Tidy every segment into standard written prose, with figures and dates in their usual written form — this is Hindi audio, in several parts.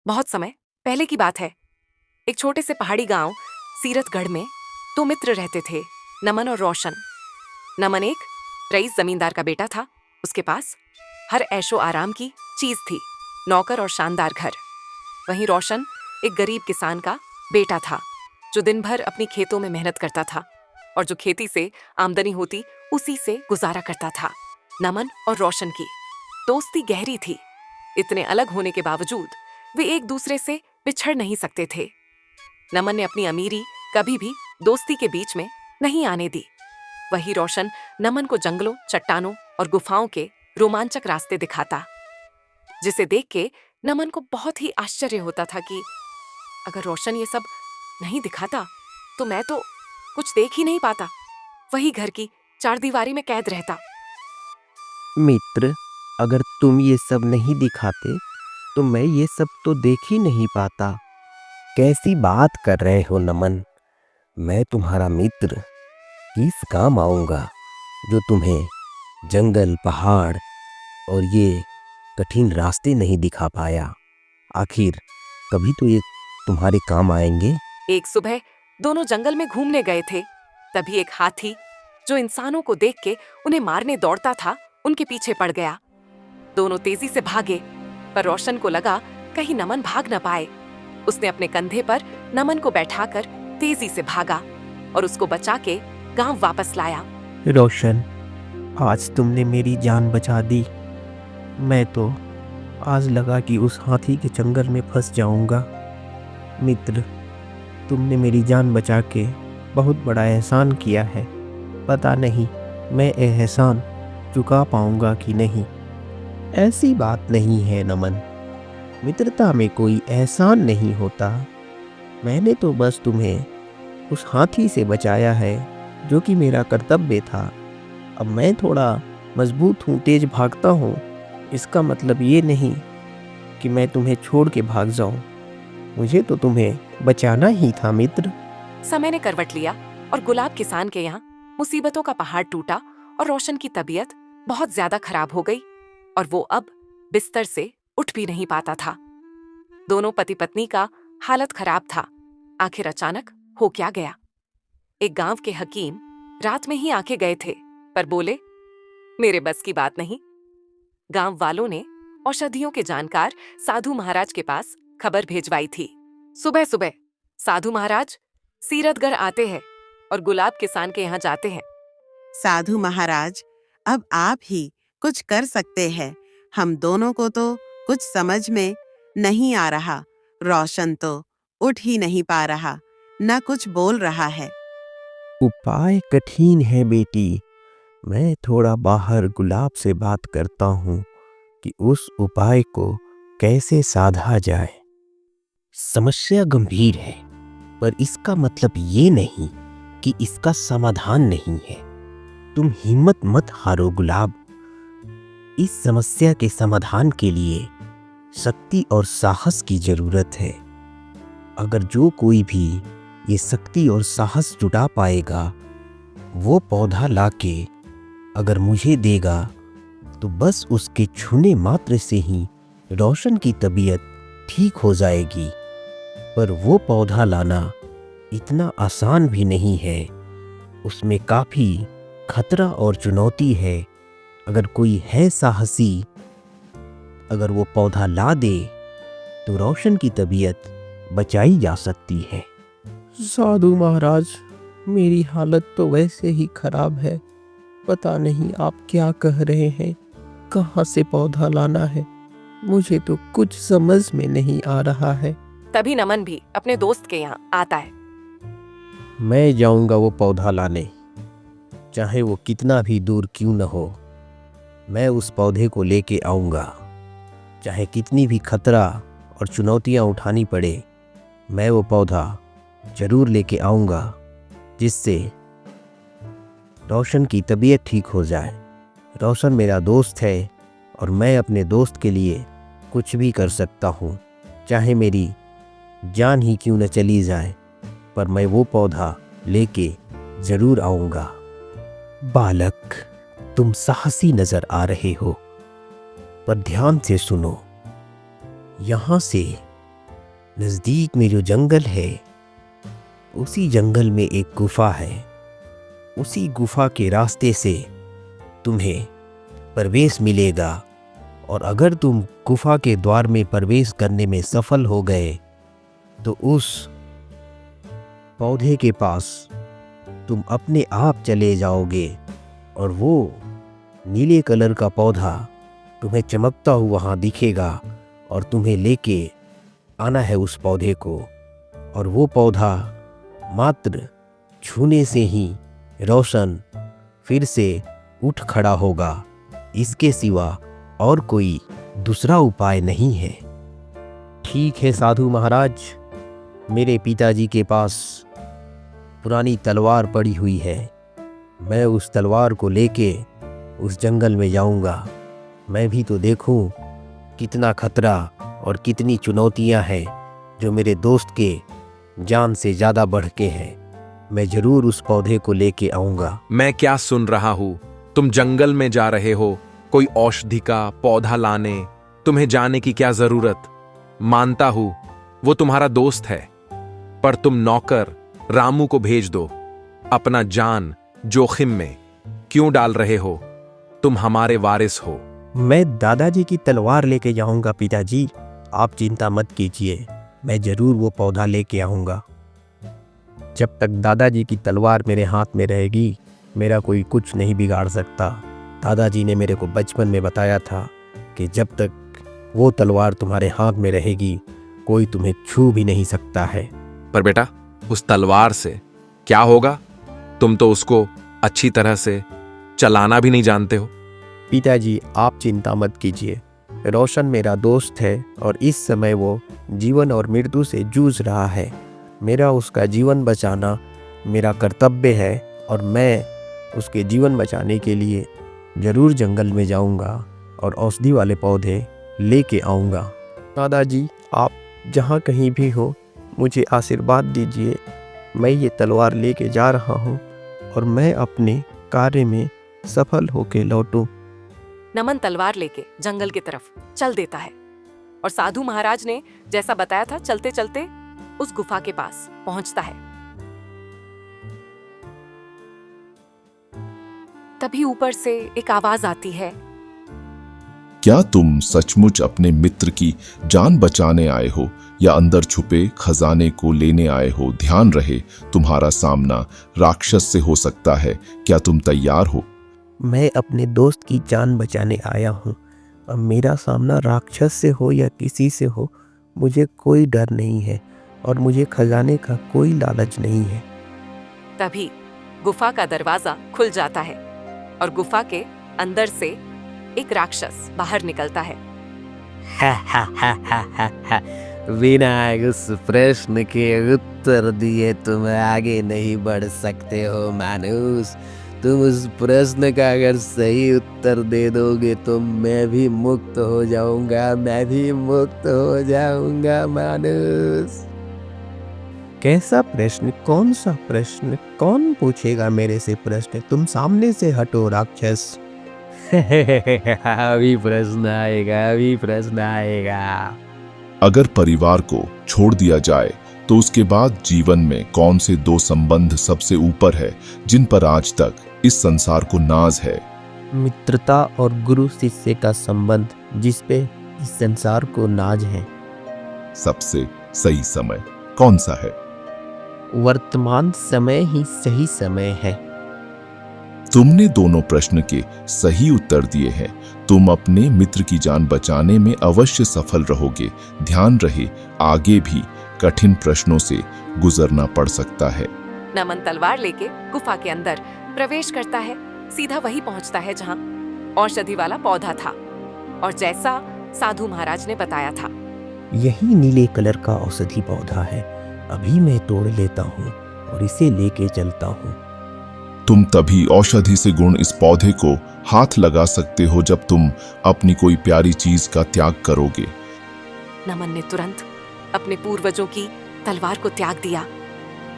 बहुत समय पहले की बात है। एक छोटे से पहाड़ी गांव सीरतगढ़ में दो मित्र रहते थे, नमन और रोशन। नमन एक रईस जमींदार का बेटा था। उसके पास हर ऐशो आराम की चीज थी, नौकर और शानदार घर। वहीं रोशन एक गरीब किसान का बेटा था, जो दिन भर अपनी खेतों में मेहनत करता था और जो खेती से आमदनी होती उसी से गुजारा करता था। नमन और रोशन की दोस्ती गहरी थी। इतने अलग होने के बावजूद वे एक दूसरे से बिछड़ नहीं सकते थे। नमन ने अपनी अमीरी कभी भी दोस्ती के बीच में नहीं आने दी। वही रोशन नमन को जंगलों, चट्टानों और गुफाओं के रोमांचक रास्ते दिखाता, जिसे देख के नमन को बहुत ही आश्चर्य होता था कि अगर रोशन ये सब नहीं दिखाता तो मैं तो कुछ देख ही नहीं पाता, वही घर की चारदीवारी में कैद रहता। मित्र, अगर तुम ये सब नहीं दिखाते तो मैं ये सब तो देख ही नहीं पाता। कैसी बात कर रहे हो नमन? मैं तुम्हारा मित्र किस काम आऊंगा जो तुम्हें जंगल, पहाड़ और ये कठिन रास्ते नहीं दिखा पाया। आखिर कभी तो ये तुम्हारे काम आएंगे। एक सुबह दोनों जंगल में घूमने गए थे। तभी एक हाथी, जो इंसानों को देख के उन्हें मारने दौड़ता था, उनके पीछे पड़ गया। दोनों तेजी से भागे, पर रोशन को लगा कहीं नमन भाग न पाए। उसने अपने कंधे पर नमन को बैठाकर तेजी से भागा और उसको बचा के गांव वापस लाया। रोशन, आज तुमने मेरी जान बचा दी। मैं तो आज लगा कि उस हाथी के चंगुल में फंस जाऊंगा। मित्र, तुमने मेरी जान बचा के बहुत बड़ा एहसान किया है। पता नहीं मैं एहसान चुका पाऊंगा कि नहीं। ऐसी बात नहीं है नमन, मित्रता में कोई एहसान नहीं होता। मैंने तो बस तुम्हें उस हाथी से बचाया है, जो कि मेरा कर्तव्य था। अब मैं थोड़ा मजबूत हूँ, तेज भागता हूँ। इसका मतलब ये नहीं कि मैं तुम्हें छोड़ के भाग जाऊं। मुझे तो तुम्हें बचाना ही था मित्र। समय ने करवट लिया और गुलाब किसान के यहाँ मुसीबतों का पहाड़ टूटा और रोशन की तबीयत बहुत ज्यादा खराब हो गई और वो अब बिस्तर से उठ भी नहीं पाता था। दोनों पति पत्नी का हालत खराब था। आखिर अचानक हो क्या गया? एक गांव के हकीम रात में ही आके गए थे, पर बोले मेरे बस की बात नहीं। गांव वालों ने औषधियों के जानकार साधु महाराज के पास खबर भेजवाई थी। सुबह सुबह साधु महाराज सीरतगढ़ आते हैं और गुलाब किसान के यहाँ जाते हैं। साधु महाराज, अब आप ही कुछ कर सकते हैं। हम दोनों को तो कुछ समझ में नहीं आ रहा। रोशन तो उठ ही नहीं पा रहा, न कुछ बोल रहा है। उपाय कठिन है बेटी। मैं थोड़ा बाहर गुलाब से बात करता हूँ कि उस उपाय को कैसे साधा जाए। समस्या गंभीर है, पर इसका मतलब ये नहीं कि इसका समाधान नहीं है। तुम हिम्मत मत हारो गुलाब। इस समस्या के समाधान के लिए शक्ति और साहस की जरूरत है। अगर जो कोई भी ये शक्ति और साहस जुटा पाएगा, वो पौधा लाके अगर मुझे देगा, तो बस उसके छूने मात्र से ही रोशन की तबीयत ठीक हो जाएगी। पर वो पौधा लाना इतना आसान भी नहीं है। उसमें काफी खतरा और चुनौती है। अगर कोई है साहसी, अगर वो पौधा ला दे, तो रोशन की तबीयत बचाई जा सकती है। साधु महाराज, मेरी हालत तो वैसे ही खराब है। पता नहीं आप क्या कह रहे हैं। कहाँ से पौधा लाना है, मुझे तो कुछ समझ में नहीं आ रहा है। तभी नमन भी अपने दोस्त के यहाँ आता है। मैं जाऊंगा वो पौधा लाने, चाहे वो कितना भी दूर क्यों न हो। मैं उस पौधे को लेके आऊंगा, चाहे कितनी भी खतरा और चुनौतियां उठानी पड़े। मैं वो पौधा जरूर लेके आऊंगा, जिससे रोशन की तबीयत ठीक हो जाए। रोशन मेरा दोस्त है और मैं अपने दोस्त के लिए कुछ भी कर सकता हूँ, चाहे मेरी जान ही क्यों न चली जाए, पर मैं वो पौधा लेके जरूर आऊंगा। बालक, तुम साहसी नजर आ रहे हो, पर ध्यान से सुनो। यहाँ से नज़दीक में जो जंगल है, उसी जंगल में एक गुफा है। उसी गुफा के रास्ते से तुम्हें प्रवेश मिलेगा, और अगर तुम गुफा के द्वार में प्रवेश करने में सफल हो गए तो उस पौधे के पास तुम अपने आप चले जाओगे, और वो नीले कलर का पौधा तुम्हें चमकता हुआ वहाँ दिखेगा, और तुम्हें लेके आना है उस पौधे को। और वो पौधा मात्र छूने से ही रोशन फिर से उठ खड़ा होगा। इसके सिवा और कोई दूसरा उपाय नहीं है। ठीक है साधु महाराज, मेरे पिताजी के पास पुरानी तलवार पड़ी हुई है। मैं उस तलवार को लेके उस जंगल में जाऊंगा। मैं भी तो देखूं कितना खतरा और कितनी चुनौतियां हैं जो मेरे दोस्त के जान से ज़्यादा बढ़ के हैं। मैं ज़रूर उस पौधे को लेके आऊंगा। मैं क्या सुन रहा हूं? तुम जंगल में जा रहे हो कोई औषधि का पौधा लाने। तुम्हें जाने की क्या जरूरत? मानता हूं वो तुम्हारा दोस्त है, पर तुम नौकर रामू को भेज दो। अपना जान जोखिम में क्यों डाल रहे हो? तुम हमारे वारिस हो। मैं दादाजी की तलवार लेके जाऊंगा पिताजी, आप चिंता मत कीजिए। मैं ज़रूर वो पौधा लेके आऊंगा। जब तक दादाजी की तलवार मेरे हाथ में रहेगी, मेरा कोई कुछ नहीं बिगाड़ सकता। दादाजी ने मेरे को बचपन में बताया था कि जब तक वो तलवार तुम्हारे हाथ में रहेगी, कोई तुम्हें छू भी नहीं सकता है। पर बेटा, उस तलवार से क्या होगा? तुम तो उसको अच्छी तरह से चलाना भी नहीं जानते हो। पिताजी आप चिंता मत कीजिए। रोशन मेरा दोस्त है और इस समय वो जीवन और मृत्यु से जूझ रहा है। मेरा उसका जीवन बचाना मेरा कर्तव्य है, और मैं उसके जीवन बचाने के लिए ज़रूर जंगल में जाऊंगा और औषधि वाले पौधे लेके आऊंगा। दादाजी आप जहाँ कहीं भी हो, मुझे आशीर्वाद दीजिए। मैं ये तलवार लेके जा रहा हूँ और मैं अपने कार्य में सफल होके लौटूं। नमन तलवार लेके जंगल की तरफ चल देता है, और साधु महाराज ने जैसा बताया था चलते चलते उस गुफा के पास पहुंचता है। तभी ऊपर से एक आवाज आती है, क्या तुम सचमुच अपने मित्र की जान बचाने आए हो या अंदर छुपे खजाने को लेने आए हो? ध्यान रहे, तुम्हारा सामना राक्षस से हो सकता है। क्या तुम तैयार हो? मैं अपने दोस्त की जान बचाने आया हूँ। अब मेरा सामना राक्षस से हो या किसी से हो, मुझे कोई डर नहीं है और मुझे खजाने का कोई लालच नहीं है। तभी गुफा का दरवाजा खुल जाता है और गुफा के अंदर से एक राक्षस बाहर निकलता है। बिना उस प्रश्न के उत्तर दिए तुम आगे नहीं बढ़ सकते हो मानुस। तुम उस प्रश्न का अगर सही उत्तर दे दोगे तो मैं भी मुक्त हो जाऊंगा, मैं भी मुक्त हो जाऊंगा मानुस। कैसा प्रश्न? कौन सा प्रश्न? कौन पूछेगा मेरे से प्रश्न? तुम सामने से हटो राक्षस। अभी प्रश्न आएगा, अभी प्रश्न आएगा। अगर परिवार को छोड़ दिया जाए तो उसके बाद जीवन में कौन से दो संबंध सबसे ऊपर है जिन पर आज तक इस संसार को नाज है? मित्रता और गुरु शिष्य का संबंध, जिस पे इस संसार को नाज है। सबसे सही समय कौन सा है? वर्तमान समय ही सही समय है। तुमने दोनों प्रश्न के सही उत्तर दिए हैं। तुम अपने मित्र की जान बचाने में अवश्य सफल रहोगे। ध्यान रहे, आगे भी कठिन प्रश्नों से गुजरना पड़ सकता है। नमन तलवार लेके गुफा के अंदर प्रवेश करता है। सीधा वही पहुंचता है जहां औषधि वाला पौधा था और जैसा साधु महाराज ने बताया था। यही नीले कलर का औषधि पौधा है। अभी मैं तोड़ लेता हूँ और इसे लेके चलता हूँ। तुम तभी औषधि से गुण इस पौधे को हाथ लगा सकते हो जब तुम अपनी कोई प्यारी चीज का त्याग करोगे। नमन ने तुरंत अपने पूर्वजों की तलवार को त्याग दिया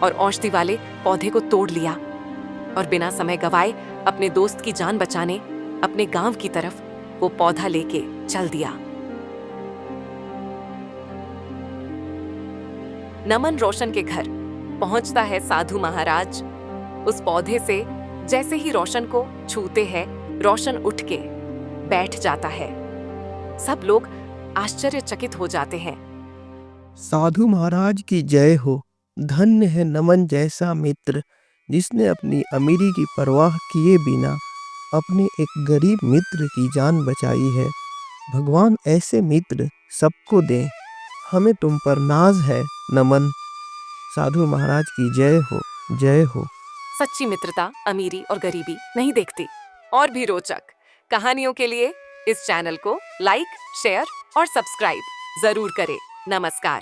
और औषधि वाले पौधे को तोड़ लिया और बिना समय गवाए अपने दोस्त की जान बचाने अपने गांव की तरफ वो पौधा लेके चल दिया। नमन रोशन के घर पहुंचता है साधु महाराज। उस पौधे से जैसे ही रोशन को छूते हैं, रोशन उठ के बैठ जाता है। सब लोग आश्चर्यचकित हो जाते हैं। साधु महाराज की जय हो। धन्य है नमन जैसा मित्र, जिसने अपनी अमीरी की परवाह किए बिना अपने एक गरीब मित्र की जान बचाई है। भगवान ऐसे मित्र सबको दें। हमें तुम पर नाज है नमन। साधु महाराज की जय हो, जय हो। सच्ची मित्रता अमीरी और गरीबी नहीं देखती। और भी रोचक कहानियों के लिए इस चैनल को लाइक, शेयर और सब्सक्राइब जरूर करें। नमस्कार।